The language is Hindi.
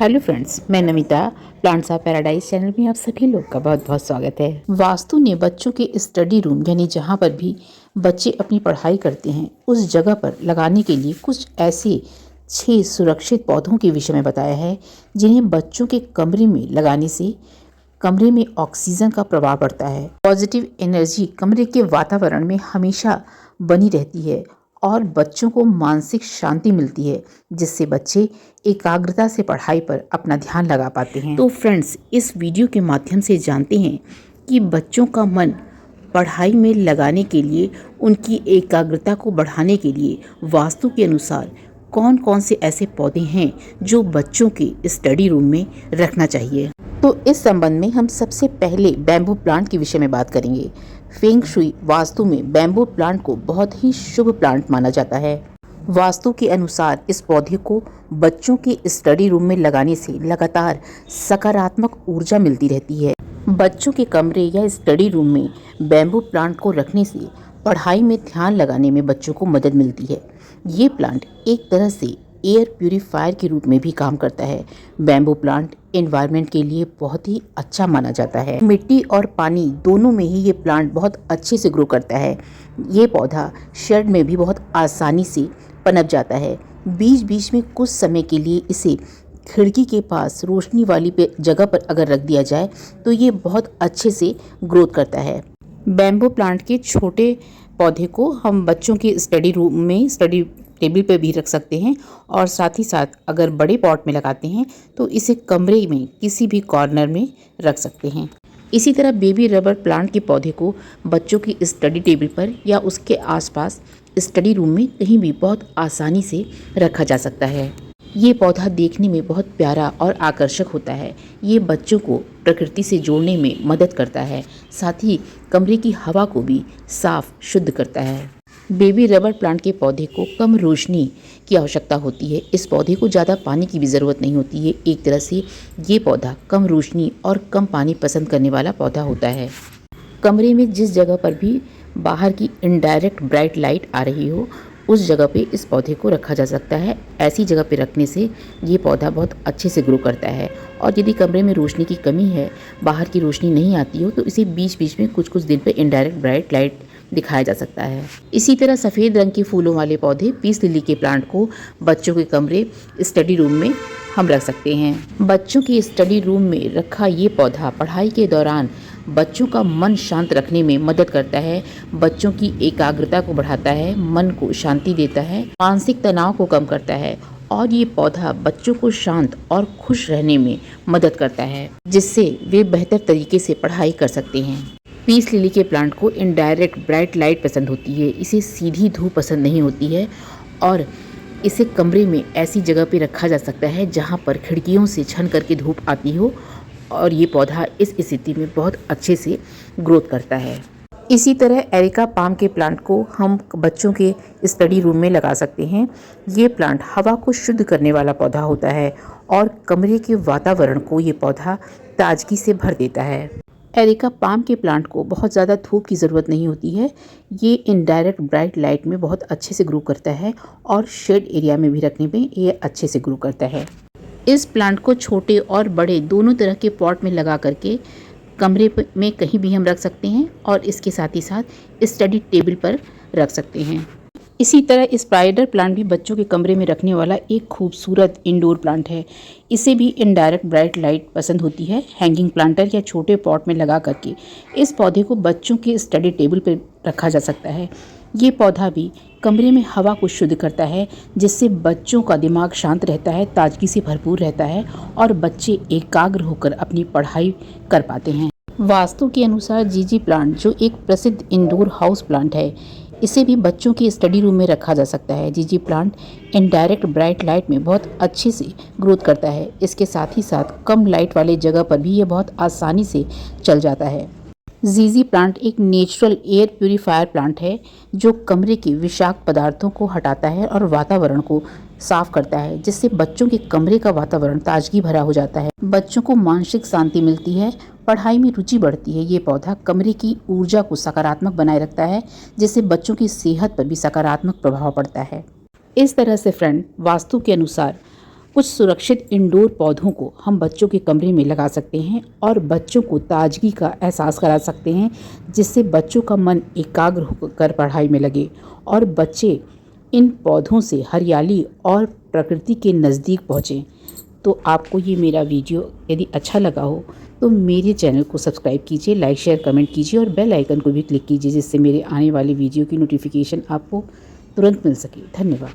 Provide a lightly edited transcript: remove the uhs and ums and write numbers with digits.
हेलो फ्रेंड्स, मैं Namita. Plants of paradise channel में आप सभी लोग का बहुत बहुत स्वागत है। वास्तु ने बच्चों के स्टडी रूम यानी जहाँ पर भी बच्चे अपनी पढ़ाई करते हैं उस जगह पर लगाने के लिए कुछ ऐसे 6 सुरक्षित पौधों के विषय में बताया है जिन्हें बच्चों के कमरे में लगाने से कमरे में ऑक्सीजन का प्रभाव पड़ता है। पॉजिटिव एनर्जी कमरे के वातावरण में हमेशा बनी रहती है और बच्चों को मानसिक शांति मिलती है, जिससे बच्चे एकाग्रता से पढ़ाई पर अपना ध्यान लगा पाते हैं। तो फ्रेंड्स, इस वीडियो के माध्यम से जानते हैं कि बच्चों का मन पढ़ाई में लगाने के लिए, उनकी एकाग्रता को बढ़ाने के लिए वास्तु के अनुसार कौन कौन से ऐसे पौधे हैं जो बच्चों के स्टडी रूम में रखना चाहिए। तो इस संबंध में हम सबसे पहले बैम्बू प्लांट के विषय में बात करेंगे। फेंग शुई वास्तु में बैम्बू प्लांट को बहुत ही शुभ प्लांट माना जाता है। वास्तु के अनुसार इस पौधे को बच्चों के स्टडी रूम में लगाने से लगातार सकारात्मक ऊर्जा मिलती रहती है। बच्चों के कमरे या स्टडी रूम में बैम्बू प्लांट को रखने से पढ़ाई में ध्यान लगाने में बच्चों को मदद मिलती है। ये प्लांट एक तरह से एयर प्यूरीफायर के रूप में भी काम करता है। बैम्बू प्लांट एनवायरनमेंट के लिए बहुत ही अच्छा माना जाता है। मिट्टी और पानी दोनों में ही ये प्लांट बहुत अच्छे से ग्रो करता है। ये पौधा शेड में भी बहुत आसानी से पनप जाता है। बीच बीच में कुछ समय के लिए इसे खिड़की के पास रोशनी वाली जगह पर अगर रख दिया जाए तो ये बहुत अच्छे से ग्रोथ करता है। बैम्बू प्लांट के छोटे पौधे को हम बच्चों के स्टडी रूम में, स्टडी टेबल पे भी रख सकते हैं और साथ ही साथ अगर बड़े पॉट में लगाते हैं तो इसे कमरे में किसी भी कॉर्नर में रख सकते हैं। इसी तरह बेबी रबर प्लांट के पौधे को बच्चों की स्टडी टेबल पर या उसके आसपास स्टडी रूम में कहीं भी बहुत आसानी से रखा जा सकता है। ये पौधा देखने में बहुत प्यारा और आकर्षक होता है। ये बच्चों को प्रकृति से जोड़ने में मदद करता है, साथ ही कमरे की हवा को भी साफ शुद्ध करता है। बेबी रबर प्लांट के पौधे को कम रोशनी की आवश्यकता होती है। इस पौधे को ज़्यादा पानी की भी ज़रूरत नहीं होती है। एक तरह से ये पौधा कम रोशनी और कम पानी पसंद करने वाला पौधा होता है। कमरे में जिस जगह पर भी बाहर की इनडायरेक्ट ब्राइट लाइट आ रही हो उस जगह पे इस पौधे को रखा जा सकता है। ऐसी जगह पे रखने से ये पौधा बहुत अच्छे से ग्रो करता है। और यदि कमरे में रोशनी की कमी है, बाहर की रोशनी नहीं आती हो, तो इसे बीच बीच में कुछ कुछ दिन पे इनडायरेक्ट ब्राइट लाइट दिखाया जा सकता है। इसी तरह सफ़ेद रंग के फूलों वाले पौधे पीस लिली के प्लांट को बच्चों के कमरे, स्टडी रूम में हम रख सकते हैं। बच्चों के स्टडी रूम में रखा ये पौधा पढ़ाई के दौरान बच्चों का मन शांत रखने में मदद करता है, बच्चों की एकाग्रता को बढ़ाता है, मन को शांति देता है, मानसिक तनाव को कम करता है और ये पौधा बच्चों को शांत और खुश रहने में मदद करता है, जिससे वे बेहतर तरीके से पढ़ाई कर सकते हैं। पीस लिली के प्लांट को इनडायरेक्ट ब्राइट लाइट पसंद होती है। इसे सीधी धूप पसंद नहीं होती है और इसे कमरे में ऐसी जगह पे रखा जा सकता है जहाँ पर खिड़कियों से छन करके धूप आती हो और ये पौधा इस स्थिति में बहुत अच्छे से ग्रोथ करता है। इसी तरह एरिका पाम के प्लांट को हम बच्चों के स्टडी रूम में लगा सकते हैं। ये प्लांट हवा को शुद्ध करने वाला पौधा होता है और कमरे के वातावरण को ये पौधा ताजगी से भर देता है। एरिका पाम के प्लांट को बहुत ज़्यादा धूप की ज़रूरत नहीं होती है। ये इनडायरेक्ट ब्राइट लाइट में बहुत अच्छे से ग्रो करता है और शेड एरिया में भी रखने में ये अच्छे से ग्रो करता है। इस प्लांट को छोटे और बड़े दोनों तरह के पॉट में लगा करके कमरे में कहीं भी हम रख सकते हैं और इसके साथ ही साथ स्टडी टेबल पर रख सकते हैं। इसी तरह स्पाइडर प्लांट भी बच्चों के कमरे में रखने वाला एक खूबसूरत इंडोर प्लांट है। इसे भी इनडायरेक्ट ब्राइट लाइट पसंद होती है। हैंगिंग प्लांटर या छोटे पॉट में लगा करके इस पौधे को बच्चों के स्टडी टेबल पर रखा जा सकता है। ये पौधा भी कमरे में हवा को शुद्ध करता है, जिससे बच्चों का दिमाग शांत रहता है, ताजगी से भरपूर रहता है और बच्चे एकाग्र होकर अपनी पढ़ाई कर पाते हैं। वास्तु के अनुसार जीजी प्लांट, जो एक प्रसिद्ध इंडोर हाउस प्लांट है, इसे भी बच्चों की स्टडी रूम में रखा जा सकता है। जीजी प्लांट इनडायरेक्ट ब्राइट लाइट में बहुत अच्छे से ग्रोथ करता है। इसके साथ ही साथ कम लाइट वाले जगह पर भी ये बहुत आसानी से चल जाता है। जीजी प्लांट एक नेचुरल एयर प्यूरीफायर प्लांट है जो कमरे के विषाक्त पदार्थों को हटाता है और वातावरण को साफ करता है, जिससे बच्चों के कमरे का वातावरण ताजगी भरा हो जाता है। बच्चों को मानसिक शांति मिलती है, पढ़ाई में रुचि बढ़ती है। ये पौधा कमरे की ऊर्जा को सकारात्मक बनाए रखता है, जिससे बच्चों की सेहत पर भी सकारात्मक प्रभाव पड़ता है। इस तरह से फ्रेंड, वास्तु के अनुसार कुछ सुरक्षित इंडोर पौधों को हम बच्चों के कमरे में लगा सकते हैं और बच्चों को ताजगी का एहसास करा सकते हैं, जिससे बच्चों का मन एकाग्र होकर पढ़ाई में लगे और बच्चे इन पौधों से हरियाली और प्रकृति के नज़दीक पहुँचें। तो आपको ये मेरा वीडियो यदि अच्छा लगा हो तो मेरे चैनल को सब्सक्राइब कीजिए, लाइक शेयर कमेंट कीजिए और बेल आइकन को भी क्लिक कीजिए, जिससे मेरे आने वाली वीडियो की नोटिफिकेशन आपको तुरंत मिल सके। धन्यवाद।